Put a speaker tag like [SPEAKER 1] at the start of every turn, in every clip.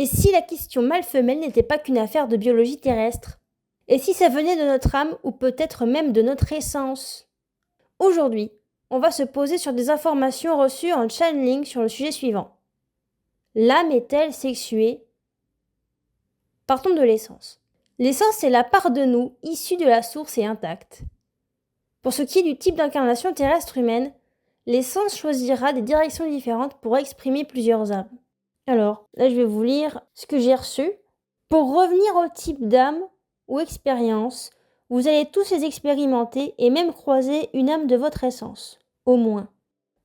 [SPEAKER 1] Et si la question mâle-femelle n'était pas qu'une affaire de biologie terrestre? Et si ça venait de notre âme ou peut-être même de notre essence? Aujourd'hui, on va se poser sur des informations reçues en channeling sur le sujet suivant. L'âme est-elle sexuée? Partons de l'essence. L'essence est la part de nous issue de la source et intacte. Pour ce qui est du type d'incarnation terrestre humaine, l'essence choisira des directions différentes pour exprimer plusieurs âmes. Alors, là je vais vous lire ce que j'ai reçu. Pour revenir au type d'âme ou expérience, vous allez tous les expérimenter et même croiser une âme de votre essence, au moins.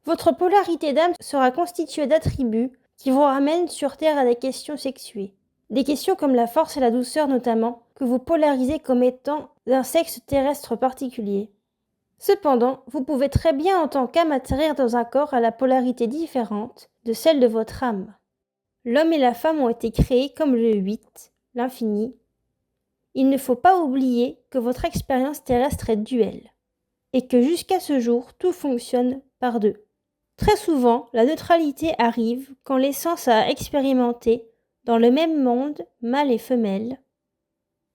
[SPEAKER 1] Votre polarité d'âme sera constituée d'attributs qui vous ramènent sur Terre à des questions sexuées. Des questions comme la force et la douceur notamment, que vous polarisez comme étant d'un sexe terrestre particulier. Cependant, vous pouvez très bien en tant qu'âme atterrir dans un corps à la polarité différente de celle de votre âme. L'homme et la femme ont été créés comme le 8, l'infini. Il ne faut pas oublier que votre expérience terrestre est duelle, et que jusqu'à ce jour, tout fonctionne par deux. Très souvent, la neutralité arrive quand l'essence a expérimenté, dans le même monde, mâle et femelle,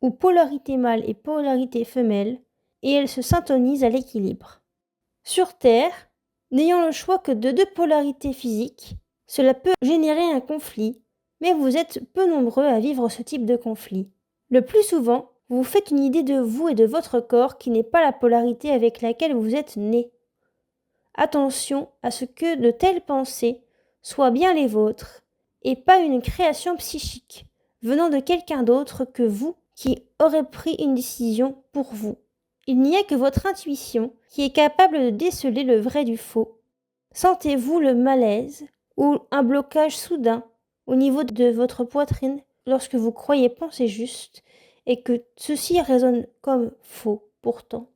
[SPEAKER 1] ou polarité mâle et polarité femelle, et elle se syntonise à l'équilibre. Sur Terre, n'ayant le choix que de deux polarités physiques, cela peut générer un conflit, mais vous êtes peu nombreux à vivre ce type de conflit. Le plus souvent, vous vous faites une idée de vous et de votre corps qui n'est pas la polarité avec laquelle vous êtes né. Attention à ce que de telles pensées soient bien les vôtres, et pas une création psychique venant de quelqu'un d'autre que vous qui aurait pris une décision pour vous. Il n'y a que votre intuition qui est capable de déceler le vrai du faux. Sentez-vous le malaise ou un blocage soudain au niveau de votre poitrine lorsque vous croyez penser juste et que ceci résonne comme faux pourtant?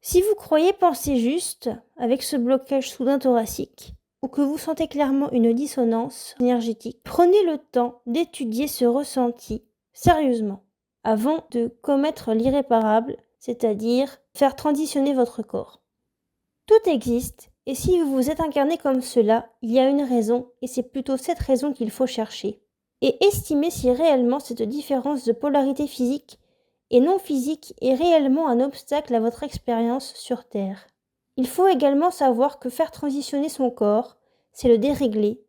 [SPEAKER 1] Si vous croyez penser juste avec ce blocage soudain thoracique ou que vous sentez clairement une dissonance énergétique, prenez le temps d'étudier ce ressenti sérieusement avant de commettre l'irréparable, c'est-à-dire faire transitionner votre corps. Tout existe, et si vous vous êtes incarné comme cela, il y a une raison, et c'est plutôt cette raison qu'il faut chercher. Et estimer si réellement cette différence de polarité physique et non physique est réellement un obstacle à votre expérience sur Terre. Il faut également savoir que faire transitionner son corps, c'est le dérégler,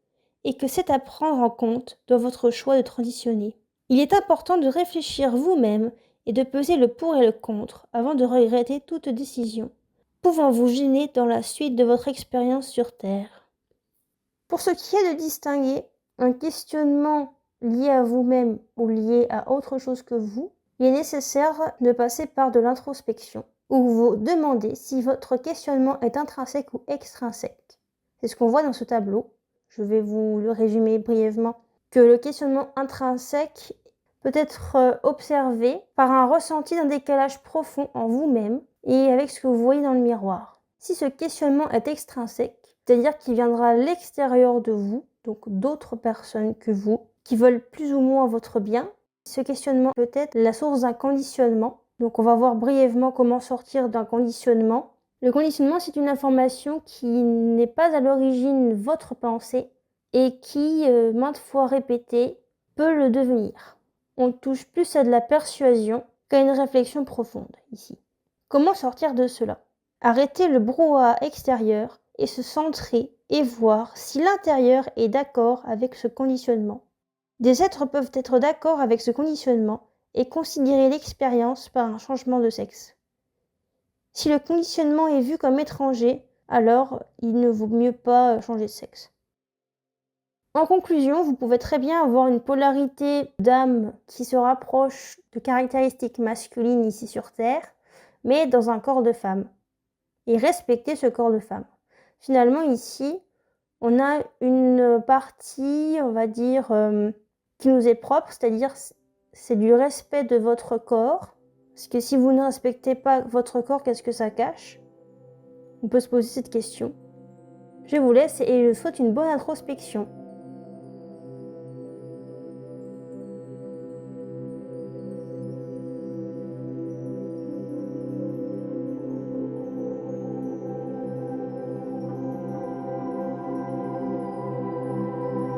[SPEAKER 1] et que c'est à prendre en compte dans votre choix de transitionner. Il est important de réfléchir vous-même et de peser le pour et le contre avant de regretter toute décision, pouvant vous gêner dans la suite de votre expérience sur Terre. Pour ce qui est de distinguer un questionnement lié à vous-même ou lié à autre chose que vous, il est nécessaire de passer par de l'introspection, où vous demandez si votre questionnement est intrinsèque ou extrinsèque. C'est ce qu'on voit dans ce tableau. Je vais vous le résumer brièvement. Que le questionnement intrinsèque peut être observé par un ressenti d'un décalage profond en vous-même et avec ce que vous voyez dans le miroir. Si ce questionnement est extrinsèque, c'est-à-dire qu'il viendra à l'extérieur de vous, donc d'autres personnes que vous, qui veulent plus ou moins votre bien, ce questionnement peut être la source d'un conditionnement. Donc on va voir brièvement comment sortir d'un conditionnement. Le conditionnement, c'est une information qui n'est pas à l'origine votre pensée et qui, maintes fois répétée, peut le devenir. On touche plus à de la persuasion qu'à une réflexion profonde ici. Comment sortir de cela? Arrêter le brouhaha extérieur et se centrer et voir si l'intérieur est d'accord avec ce conditionnement. Des êtres peuvent être d'accord avec ce conditionnement et considérer l'expérience par un changement de sexe. Si le conditionnement est vu comme étranger, alors il ne vaut mieux pas changer de sexe. En conclusion, vous pouvez très bien avoir une polarité d'âme qui se rapproche de caractéristiques masculines ici sur Terre, mais dans un corps de femme, et respecter ce corps de femme. Finalement, ici, on a une partie, on va dire, qui nous est propre, c'est-à-dire c'est du respect de votre corps, parce que si vous ne respectez pas votre corps, qu'est-ce que ça cache? On peut se poser cette question. Je vous laisse et je vous souhaite une bonne introspection.